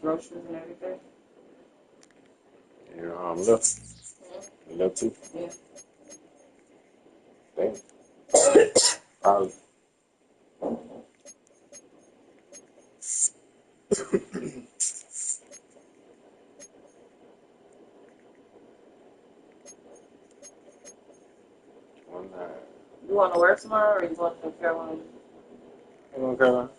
groceries and everything. Your arm left. Left too? Yeah. Damn. Probably. You want to work tomorrow, or you want to Carolina? I'm going to Carolina.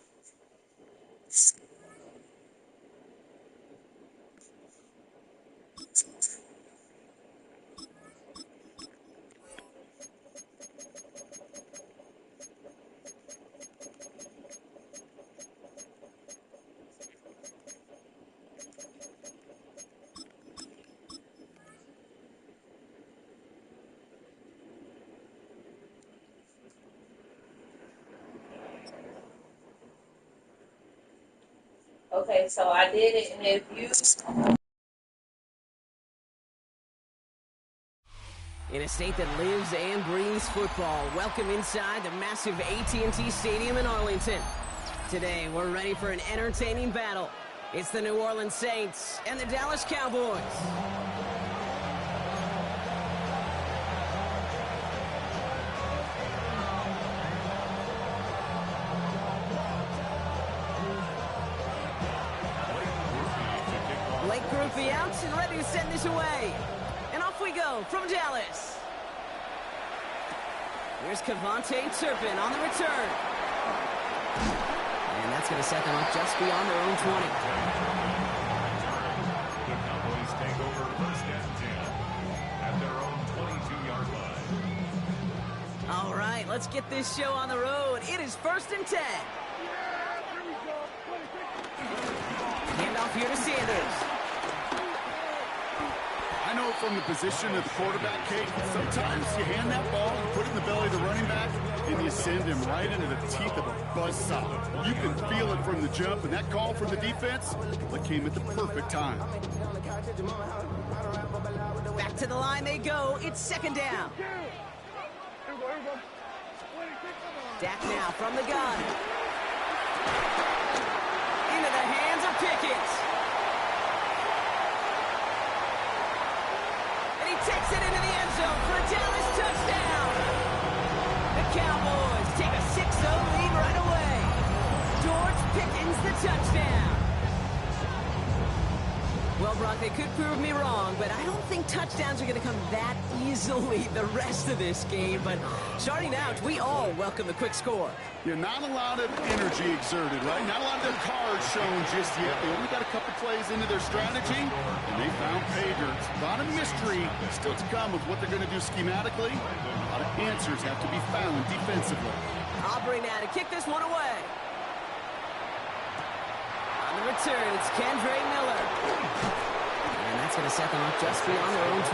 Okay, so I did it, and if you... In a state that lives and breathes football, welcome inside the massive AT&T Stadium in Arlington. Today, we're ready for an entertaining battle. It's the New Orleans Saints and the Dallas Cowboys. Groupie out and ready to send this away. And off we go from Dallas. Here's Cavante Turpin on the return. And that's going to set them up just beyond their own 20. The Cowboys take over first and 10 at their own 22-yard line. All right, let's get this show on the road. It is first and 10. Hand off here to Sanders. I know from the position of the quarterback, Kate, sometimes you hand that ball, put it in the belly of the running back, and you send him right into the teeth of a buzzsaw. You can feel it from the jump, and that call from the defense, that came at the perfect time. Back to the line they go. It's second down. Dak now from the gun. Into the hands of Pickett. Takes it into the end zone for a Dallas touchdown. The Cowboys take a 6-0 lead right away. George Pickens the touchdown. Well, Brock, they could prove me wrong, but I don't think touchdowns are going to come that easily the rest of this game. But starting out, we all welcome the quick score. Yeah, not a lot of energy exerted, right? Not a lot of their cards shown just yet. They only got a couple plays into their strategy, and they found pay dirt. A lot of mystery still to come of what they're going to do schematically. A lot of answers have to be found defensively. Aubrey now to kick this one away. On the return, it's Kendre Miller. And that's going to set them up just beyond their own 20.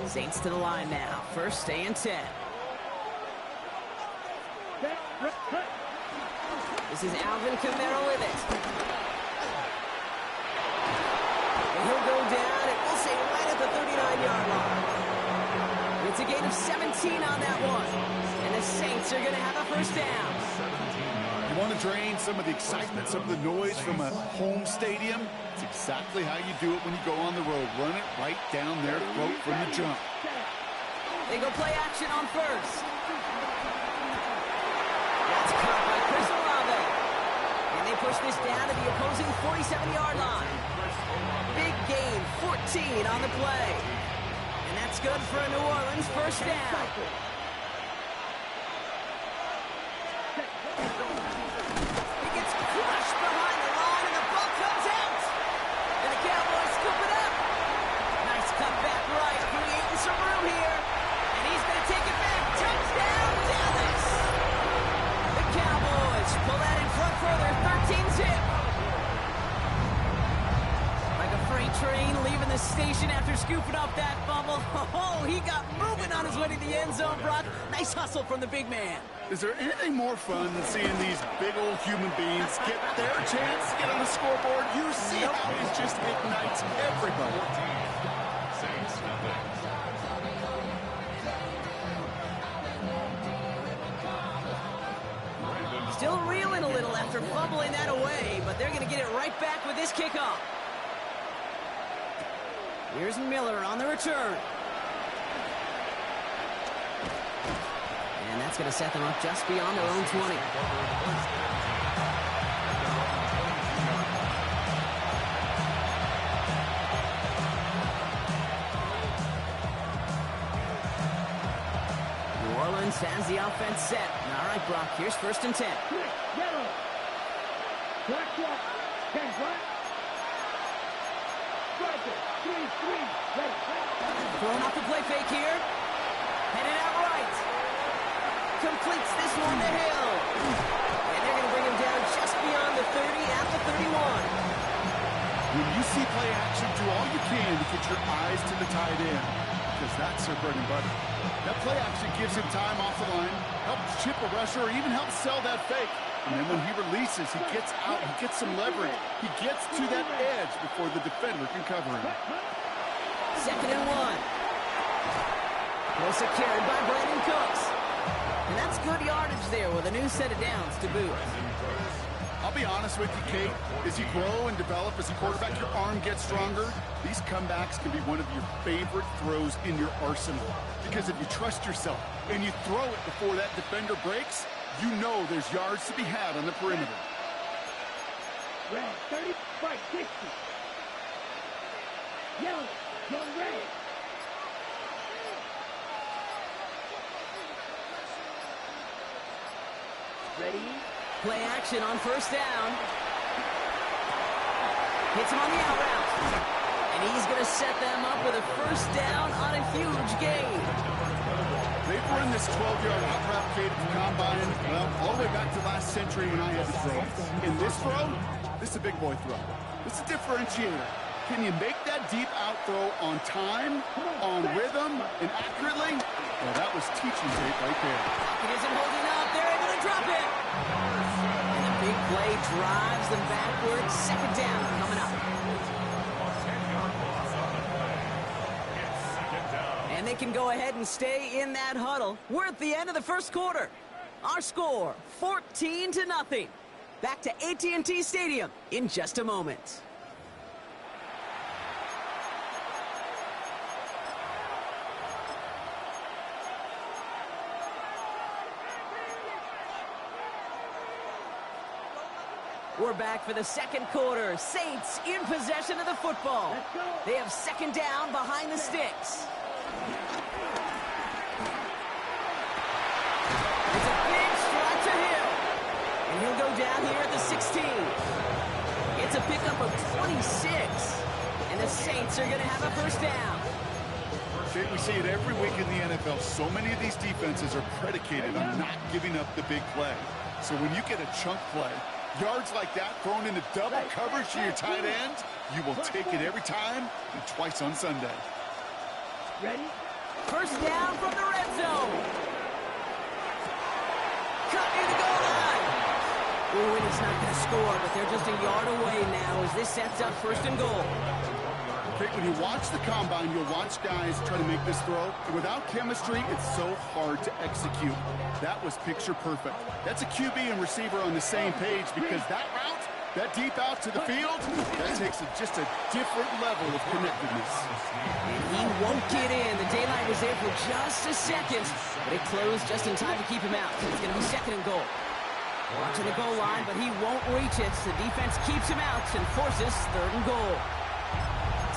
Saints to the line now. First and 10. This is Alvin Kamara with it. And he'll go down, and we'll say right at the 39-yard line. It's a gain of 17 on that one. And the Saints are going to have a first down. You want to drain some of the excitement, some of the noise from a home stadium? It's exactly how you do it when you go on the road. Run it right down their throat from the jump. They go play action on first. That's caught by Chris Olave. And they push this down to the opposing 47-yard line. Big gain, 14 on the play. And that's good for a New Orleans first down. He gets crushed behind the line, and the ball comes out. And the Cowboys scoop it up. Nice cutback right, creating some room here. And he's going to take it back. Touchdown, Dallas. The Cowboys pull that in front further, 13-zip. Like a freight train leaving the station after scooping up that fumble. Oh, he got moving on his way to the end zone, Brock. Nice hustle from the big man. Is there anything more fun than seeing these big old human beings get their chance to get on the scoreboard? You see how it just ignites everybody. Saints nothing. Still reeling a little after fumbling that away, but they're going to get it right back with this kickoff. Here's Miller on the return. And that's going to set them up just beyond their own 20. New Orleans has the offense set. All right, Brock, here's 1st and 10. Yellow. Black clock. 10 black. Striker. 3-3. Ready. Throwing off the play fake here. Headed out right. Completes this one to Hill. And they're going to bring him down just beyond the 30 at the 31. When you see play action, do all you can to get your eyes to the tight end, because that's their bread and butter. That play action gives him time off the line, helps chip a rusher, or even helps sell that fake. And then when he releases, he gets out, he gets some leverage. He gets to that edge before the defender can cover him. 2nd and 1. Wilson carried by Brandon Cooks. And that's good yardage there with a new set of downs to boot. I'll be honest with you, Kate. As you grow and develop as a quarterback, your arm gets stronger. These comebacks can be one of your favorite throws in your arsenal. Because if you trust yourself and you throw it before that defender breaks, you know there's yards to be had on the perimeter. Red. 30. Fight. 60. Yellow. Young red. Ready. Play action on 1st down. Hits him on the out route. And he's going to set them up with a 1st down on a huge gain. They've run this 12-yard out route, Kate, at the combine, well, all the way back to last century when I had to throw. In this throw, this is a big boy throw. This is a differentiator. Can you make that deep out throw on time, on rhythm, and accurately? Well, that was teaching tape right there. It isn't holding up. They're able to drop it. And the big play drives them backwards. 2nd down coming up. And they can go ahead and stay in that huddle. We're at the end of the 1st quarter. Our score, 14-0. Back to AT&T Stadium in just a moment. We're back for the 2nd quarter. Saints in possession of the football. They have 2nd down behind the sticks. It's a big strike to Hill. And he'll go down here at the 16. It's a pickup of 26. And the Saints are going to have a 1st down. Jake, we see it every week in the NFL. So many of these defenses are predicated on not giving up the big play. So when you get a chunk play, yards like that thrown into double coverage to your tight end, you will take it every time and twice on Sunday. Ready. 1st down from the red zone. Cut near the goal line. Ooh, and it's not going to score, but they're just a yard away now as this sets up 1st and goal. Okay, when you watch the combine, you'll watch guys try to make this throw. Without chemistry, it's so hard to execute. That was picture perfect. That's a QB and receiver on the same page because that route, that deep out to the field, that takes just a different level of connectedness. And he won't get in. The daylight was there for just a second, but it closed just in time to keep him out. It's going to be 2nd and goal. Watching the goal line, but he won't reach it. The defense keeps him out and forces 3rd and goal.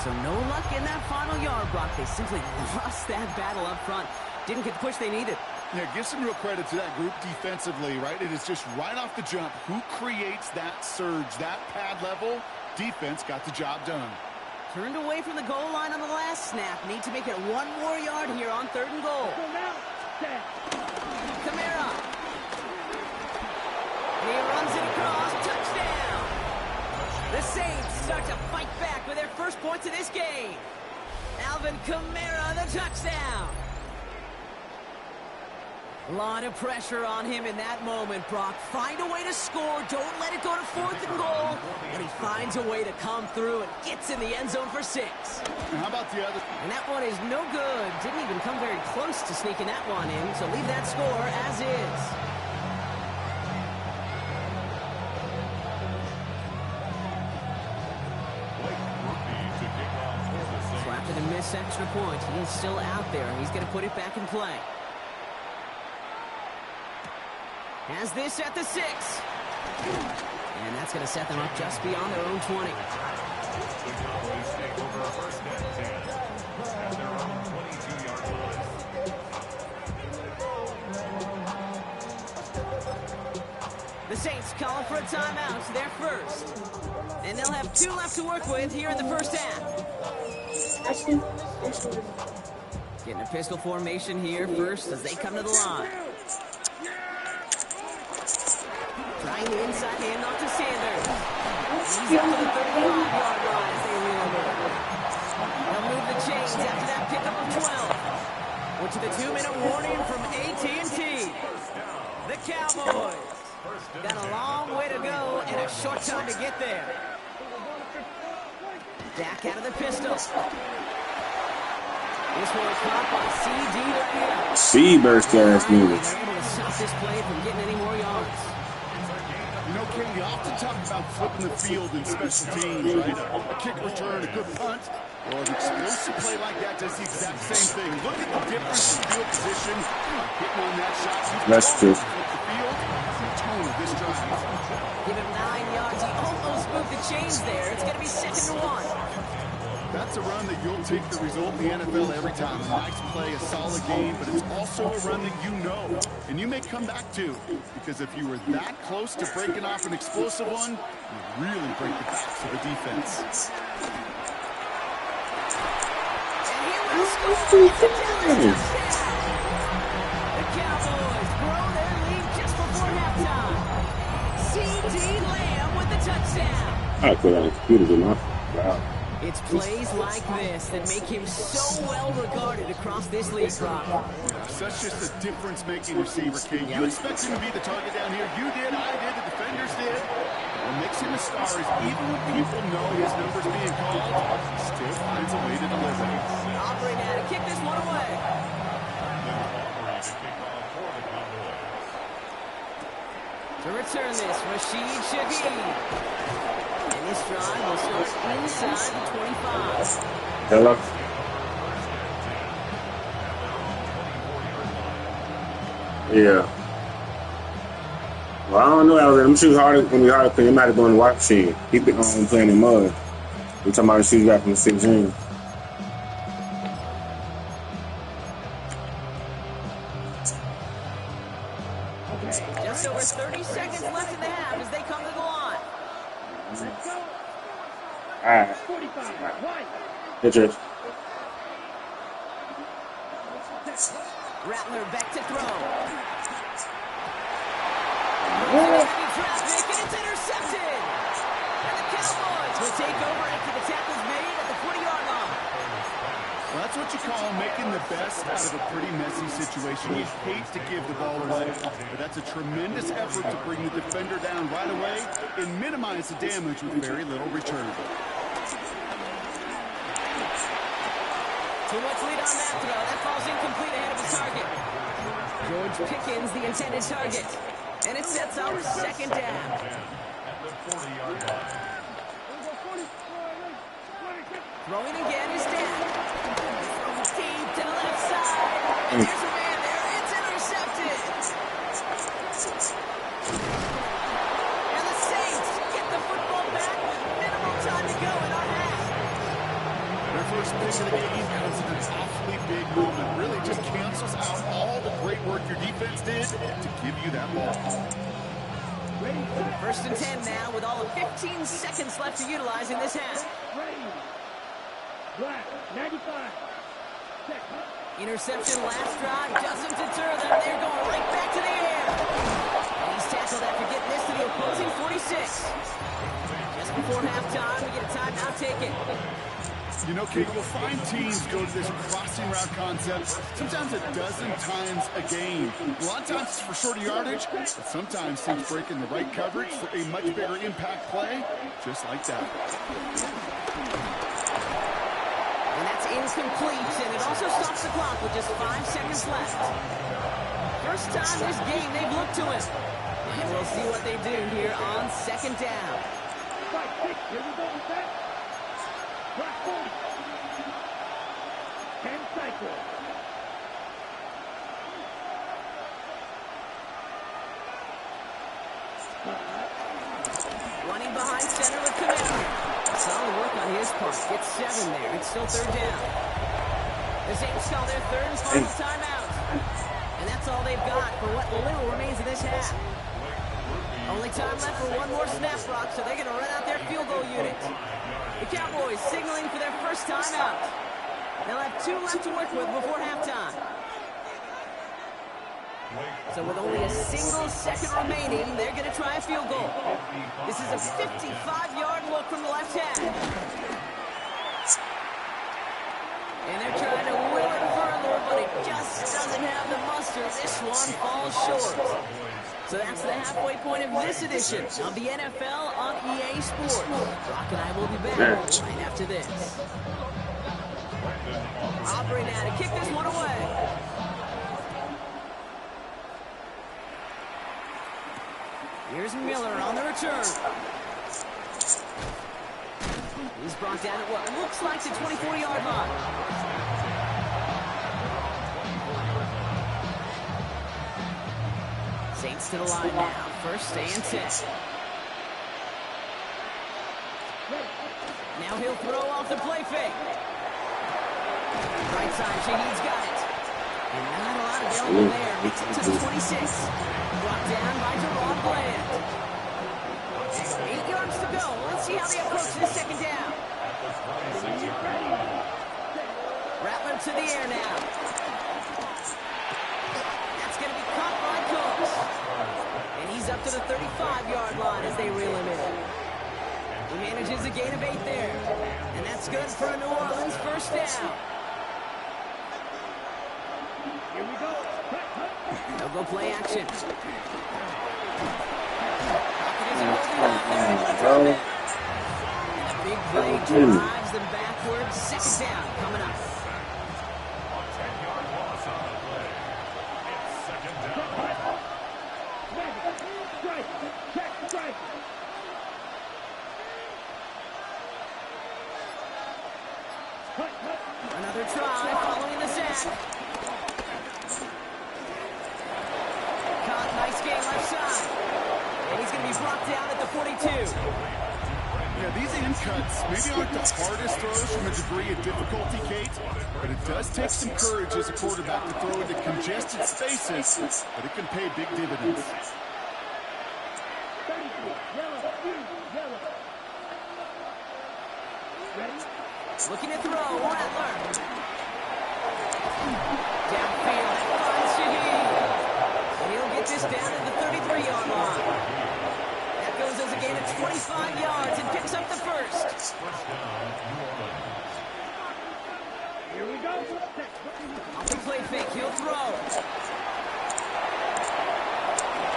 So no luck in that final yard block. They simply lost that battle up front. Didn't get the push they needed. Yeah, give some real credit to that group defensively, right? It is just right off the jump. Who creates that surge, that pad level? Defense got the job done. Turned away from the goal line on the last snap. Need to make it 1 more yard here on 3rd and goal. Kamara. He runs it across. Touchdown. The Saints start to fight back with their 1st points of this game. Alvin Kamara, the touchdown. A lot of pressure on him in that moment, Brock. Find a way to score. Don't let it go to 4th and goal. And he finds a way to come through and gets in the end zone for 6. And how about the other? And that one is no good. Didn't even come very close to sneaking that one in. So leave that score as is. this extra point. He's still out there. He's going to put it back in play. Has this at the 6. And that's going to set them up just beyond their own 20. The Cowboys take over first and 10 at their own 22-yard line. The Saints calling for a timeout. They're first. And they'll have 2 left to work with here in the first half. Getting a pistol formation here first as they come to the line. Trying the inside handoff to Sanders. He's up to the 35-yard line as they reel him in. They'll move the chains after that pickup of 12. Which is the 2-minute warning from AT&T. The Cowboys got a long way to go and a short time to get there. Dak out of the pistol. This one caught by C.D. Lamb. Seaburst ass movie. They're able to stop this play from getting any more yards. You know, Ken, we often talk about flipping the field in special teams, right? A kick return, a good punt. Well, an explosive play like that does the exact same thing. Look at the difference in field position. Hitting on that shot. That's true. Flip the field. The tone of this drive. Give him 9 yards. He almost moved the chains there. It's going to be 2nd and 1. That's a run that you'll take the result in the NFL every time. A nice play, a solid game, but it's also a run that you know and you may come back to, because if you were that close to breaking off an explosive one, you really break the backs of the defense. And he will score. It's a Dallas touchdown. The Cowboys grow their lead just before halftime. C.D. Lamb with the touchdown. I put on the computers enough. Wow. It's plays like this that make him so well regarded across this league, Rob. Such just a difference-making receiver, King. You expect him to be the target down here. You did, I did, the defenders did. What makes him a star is even when people know his number's being called, he still finds a way to deliver. Operating out to kick this one away. To return this, Rashid Shaheed. And this drive will start inside the 25. Hello. Yeah. Well, I don't know. I'm sure it's harder when we hard to play. It might have been on the wash machine. Keep it on playing in mud. We're talking about the shoes back from the 16. Just over 30 seconds left in the half as they come to the line. Let's go. All right. 45. One. Good church. Rattler back to throw. Traffic, and it's intercepted. And the Cowboys will take over after the tackle's made at the 20-yard line. Well, that's what you call making the best out of a pretty messy situation. You hate to give the ball away, but that's a tremendous effort to bring the defender down right away and minimize the damage with very little return. Too much lead on that throw. That falls incomplete ahead of the target. George Pickens, the intended target. And it sets up 2nd down. At the 40-yard line. Throwing again is Dan. Throws deep to the left side. And there's a man there. It's intercepted. And the Saints get the football back with minimal time to go in our half. Their first pick of the game comes in an awfully big moment. Really just cancels out all the great work your defense did to give you that ball. Ready, set. 1st and 10 now with all of 15 seconds left to utilize in this half. Ready. Black. 95. Set. Interception last drive doesn't deter them. They're going right back to the air. And he's tackled after getting this to the opposing 46. Just before halftime, we get a timeout taken. You know, Kate, you'll find teams go to this crossing route concept sometimes a dozen times a game. A lot of times it's for shorter yardage, but sometimes teams break in the right coverage for a much bigger impact play, just like that. And that's incomplete, and it also stops the clock with just 5 seconds left. First time this game they've looked to him. And we'll see what they do here on 2nd down. 5, 6. Here we go with that. Black 40. Running behind center with Camaro. Solid work on his part. Gets 7 there. It's still third down. The Saints call their third and final timeout. And that's all they've got for what little remains of this half. Only time left for one more snap block, so they're going to run out their field goal unit. The Cowboys signaling for their first timeout. They'll have 2 left to work with before halftime. So with only a single second remaining, they're going to try a field goal. This is a 55-yard look from the left hand. And they're trying to will it further, but it just doesn't have the muster. This one falls short. So that's the halfway point of this edition of the NFL on EA Sports. Brock and I will be back right after this. Aubrey now to kick this one away. Here's Miller on the return. He's brought down at what looks like the 24-yard line. Saints to the line now. First and 10. Now he'll throw off the play fake. Right side, Shaheed's got it. And not a lot available there. Makes it to the 26. Brought down by Jerron Bland. 8 yards to go. Let's see how they approach this second down. Rattler to the air now. That's going to be caught by Cooks. And he's up to the 35-yard line as they reel him in. He manages a gain of 8 there. And that's good for a New Orleans first down. Here we go. They'll go play action. A big play drives them backwards. Second down coming up. A 10-yard loss on the play. It's second down. Strike. Check. Strike. Another try following the sack. Caught, nice game left side. And he's going to be brought down at the 42. Yeah, these in cuts maybe aren't the hardest throws from a degree of difficulty, Kate, but it does take some courage as a quarterback to throw into congested spaces, but it can pay big dividends. 33. Yellow. Ready? Looking to throw, Rattler. Downfield, finds Shaheed. And he'll get this down at the 33-yard line. That goes as a gain of 25 yards and picks up the first. Here we go. Off the play fake, he'll throw.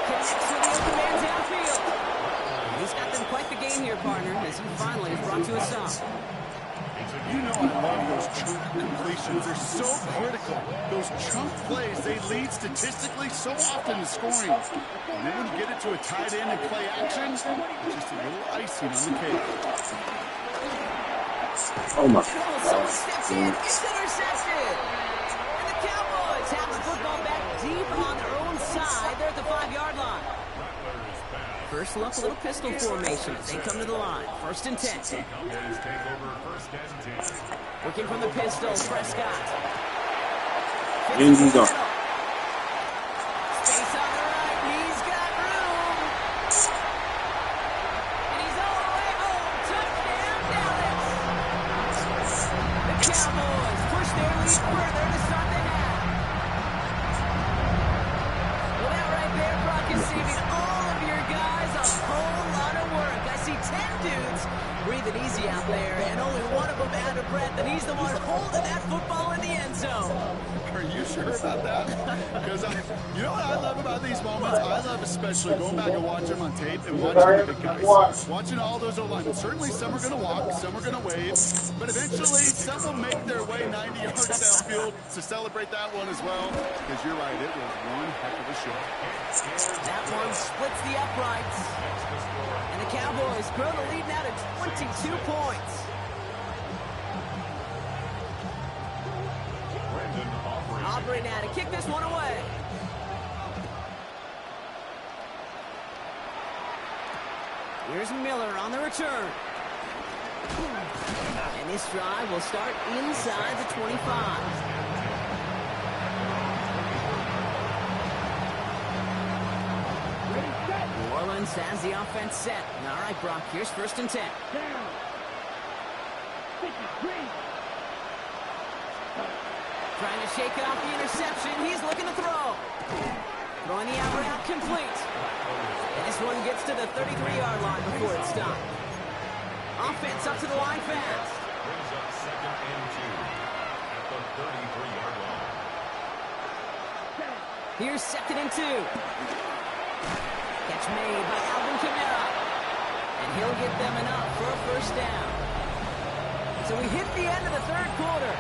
Connects with the open man downfield. He's got them quite the game here, partner, as he finally is brought to a stop. You know I love those chunk completions. They're so critical. Those chunk plays, they lead statistically so often to scoring. And then when you get it to a tight end and play action, it's just a little icing on the cake. Oh my. Someone steps in, gets intercepted. And the Cowboys have the football back deep on their own side. They're at the 5-yard line. First look, a little pistol formation as they come to the line. First and 10. Cowboys take over first and 10. Working from the pistol, Prescott. Space Space on the right, he's got room. And he's all the way home. Touchdown, Dallas. The Cowboys push their lead further to start the half. Well, that right there, Brock, is saving all of your guys a whole lot of work. I see 10 dudes breathing easy out there, and only one of them out of breath, and he's the one holding that football in the end zone. Are you sure about that? Because you know what I love about these moments? I love especially going back and watching them on tape and watching the big guys. Watching all those O-linemen. Certainly some are going to walk, some are going to wave, but eventually some will make their way 90 yards downfield to celebrate that one as well. Because you're right, it was one heck of a show. That one splits the uprights. And the Cowboys grow the lead now to 22 points. recovery now to kick this one away. Here's Miller on the return. And this drive will start inside the 25. New Orleans has the offense set. All right, Brock, here's 1st and 10. Down. 53. Trying to shake off the interception. He's looking to throw. Throwing the out route complete. And this one gets to the 33-yard line before it's stopped. Offense up to the line fast. Brings up 2nd and 2 at the 33-yard line. Here's 2nd and 2. Catch made by Alvin Kamara. And he'll get them enough for a 1st down. So we hit the end of the 3rd quarter.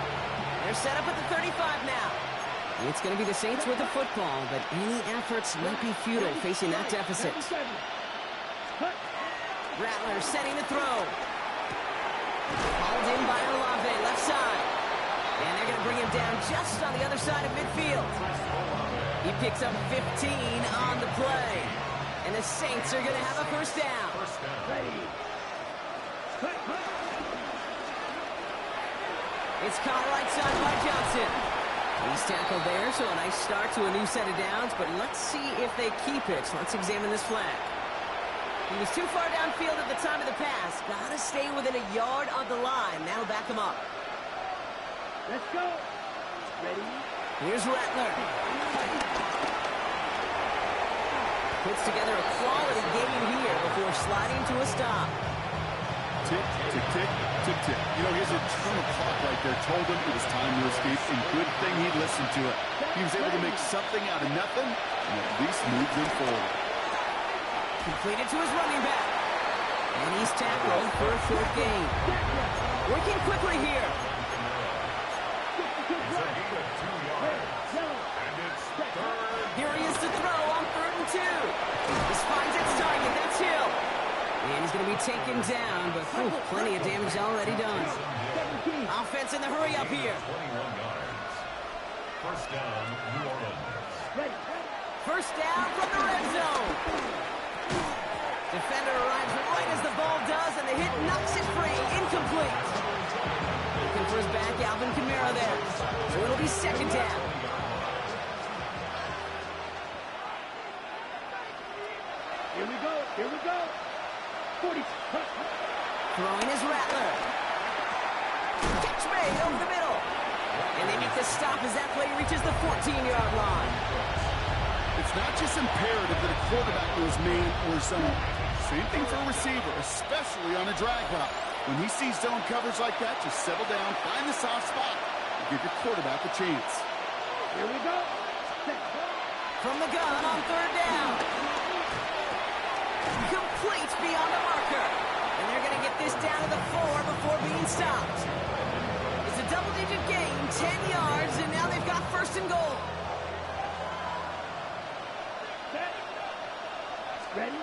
They're set up at the 35 now. It's going to be the Saints with the football, but any efforts might be futile facing that deficit. Rattler setting the throw. Hauled in by Olave, left side. And they're going to bring him down just on the other side of midfield. He picks up 15 on the play. And the Saints are going to have a 1st down. It's caught right side by Johnson. He's tackled there, so a nice start to a new set of downs, but let's see if they keep it. Let's examine this flag. He was too far downfield at the time of the pass. Gotta stay within a yard of the line. That'll back him up. Let's go. Ready? Here's Rattler. Puts together a quality game here before sliding to a stop. Tick, tick, tick, tick, tick. You know, his internal clock right there told him it was time to escape, and good thing he listened to it. He was able to make something out of nothing, and at least moved him forward. Completed to his running back. And he's tackled for a 4th gain. Working quickly here. It's a gain of 2 yards. And it's 3rd. Here he is to throw on 3rd and 2. This finds its target. That's Hill. And he's going to be taken down, but plenty of damage already done. Offense in the hurry up here. 21 yards. 1st down, New Orleans. 1st down from the red zone. Defender arrives right as the ball does, and the hit knocks it free. Incomplete. Looking for his back, Alvin Kamara there. So it'll be 2nd down. Here we go. Here we go. 40. Throwing his Rattler. Catch made over the middle. And they make the stop as that play reaches the 14-yard line. It's not just imperative that a quarterback knows man or zone. Same thing for a receiver, especially on a drag route. When he sees zone coverage like that, just settle down, find the soft spot, and give your quarterback a chance. Here we go. From the gun on 3rd down. Complete beyond the marker. And they're going to get this down to the 4 before being stopped. It's a double-digit gain, 10 yards, and now they've got 1st and goal. Set. Ready?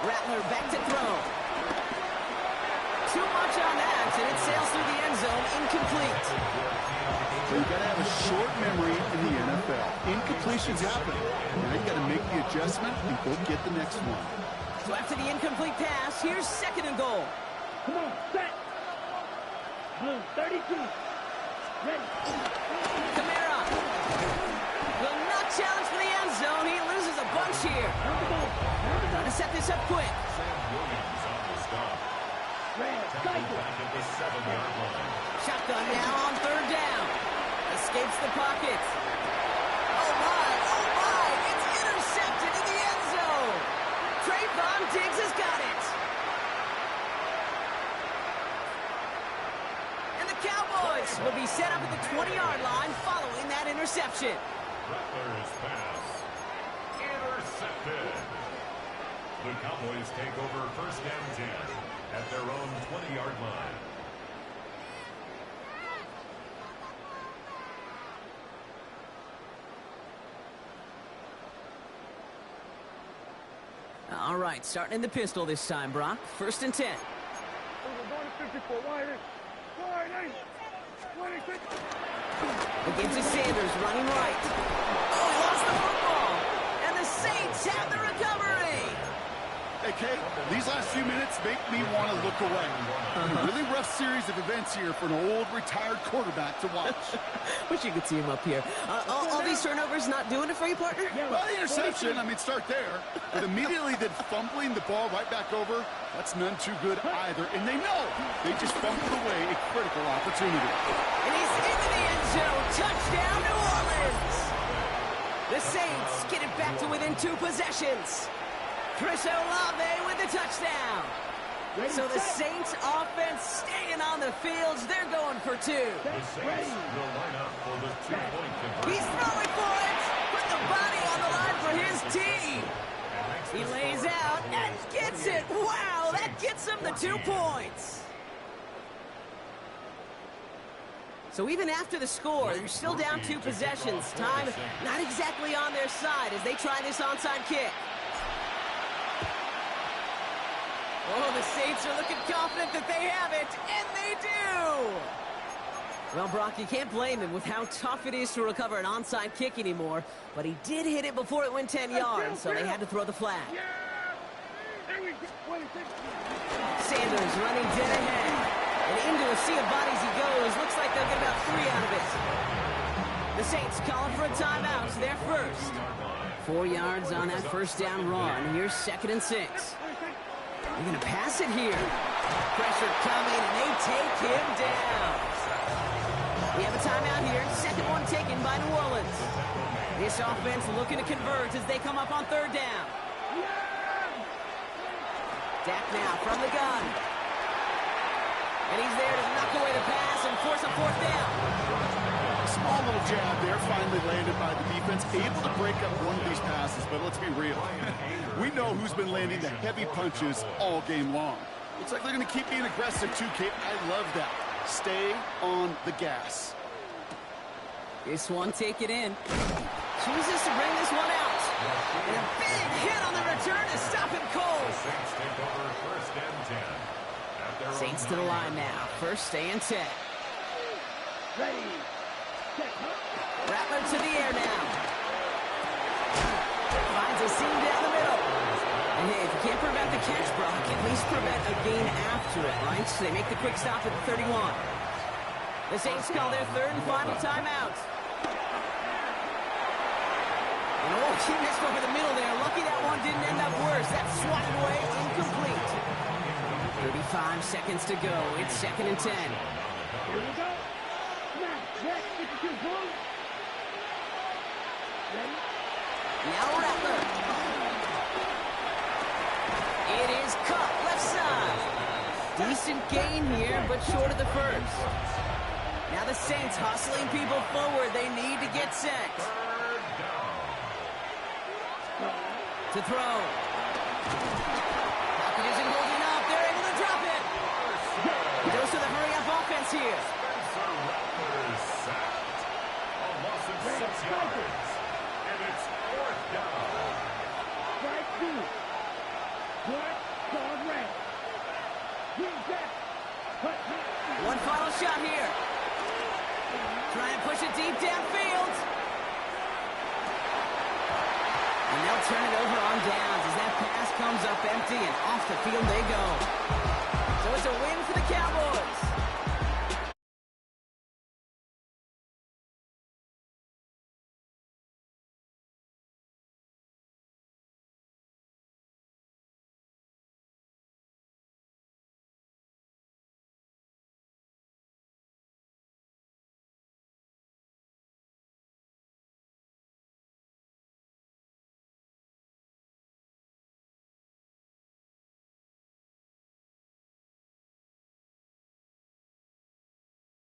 Rattler back to throw. Too much on that, and it sails through the end zone, incomplete. So you got to have a short memory in the NFL. Incompletions happen. Now you got to make the adjustment and go get the next one. So after the incomplete pass, here's 2nd and goal. Come on. Set. Blue 32. Ready. Kamara will not challenge for the end zone. He loses a bunch here. Trying to set this up quick. Sam Williams on the stop. Red. Taken Cycle. back at the 7-yard line. Shotgun now on 3rd down. Escapes the pocket. Oh my, it's intercepted in the end zone. Trayvon Diggs has got it. And the Cowboys will be set up at the 20-yard line following that interception. Rattler's pass. Intercepted. The Cowboys take over 1st and 10 at their own 20-yard line. All right, starting in the pistol this time, Brock. 1st and 10. We're going to 54. Wide. 26. Again to Sanders, running right. Oh, he lost the football. And the Saints have the recovery. Hey, Kate, these last few minutes make me want to look away. Really rough series of events here for an old retired quarterback to watch. Wish you could see him up here. All these turnovers not doing it for you, partner? Well, the interception, start there. But immediately then fumbling the ball right back over, that's none too good either. And they know they just fumbled away a critical opportunity. And he's into the end zone. Touchdown, New Orleans. The Saints get it back to within 2 possessions. Chris Olave with the touchdown. So the Saints offense staying on the fields. They're going for 2. The Saints will line up for the 2-point conversion. He's throwing for it. Put the body on the line for his team. He lays out and gets it. Wow, that gets him the 2 points. So even after the score, they're still down 2 possessions. Time not exactly on their side as they try this onside kick. Oh, the Saints are looking confident that they have it, and they do! Well, Brock, you can't blame him with how tough it is to recover an onside kick anymore, but he did hit it before it went 10 yards, so they had to throw the flag. Sanders running dead ahead, and into a sea of bodies he goes. Looks like they'll get about 3 out of it. The Saints calling for a timeout, so they're first. 4 yards on that first down run. Here's 2nd and 6. They're going to pass it here. Pressure coming, and they take him down. We have a timeout here. 2nd one taken by New Orleans. This offense looking to convert as they come up on 3rd down. Dak now from the gun. And he's there to knock away the pass and force a 4th down. Small little jab there, finally landed by the defense, able to break up one of these passes, but let's be real. We know who's been landing the heavy punches all game long. Looks like they're going to keep being aggressive too, Kate. I love that. Stay on the gas. This one, take it in. Chooses to bring this one out. And a big hit on the return to stop him cold. Saints take over 1st and 10. At their Saints own to the line now. 1st and 10. Ready. Rattler to the air now. Finds a seam down the middle. And hey, if you can't prevent the catch, Brock, at least prevent a gain after it, right? So they make the quick stop at the 31. The Saints call their 3rd and final timeout. And oh, he missed over the middle there. Lucky that one didn't end up worse. That's swatted away, incomplete. 35 seconds to go. It's 2nd and 10. Here we go. Snap. Next. 52 points. Ready. Now Rattler. It is cut left side. Decent gain here, but short of the 1st. Now the Saints hustling people forward. They need to get set. To throw. Pocket isn't holding up. They're able to drop it. He goes to the hurry-up offense here. Spencer Rattler is sacked. A loss of 6 yards. And it's 4th down. Strike 2. Good. Dog red. Green back. One final shot here. Try and push it deep downfield. And they'll turn it over on downs as that pass comes up empty and off the field they go. So it's a win for the Cowboys.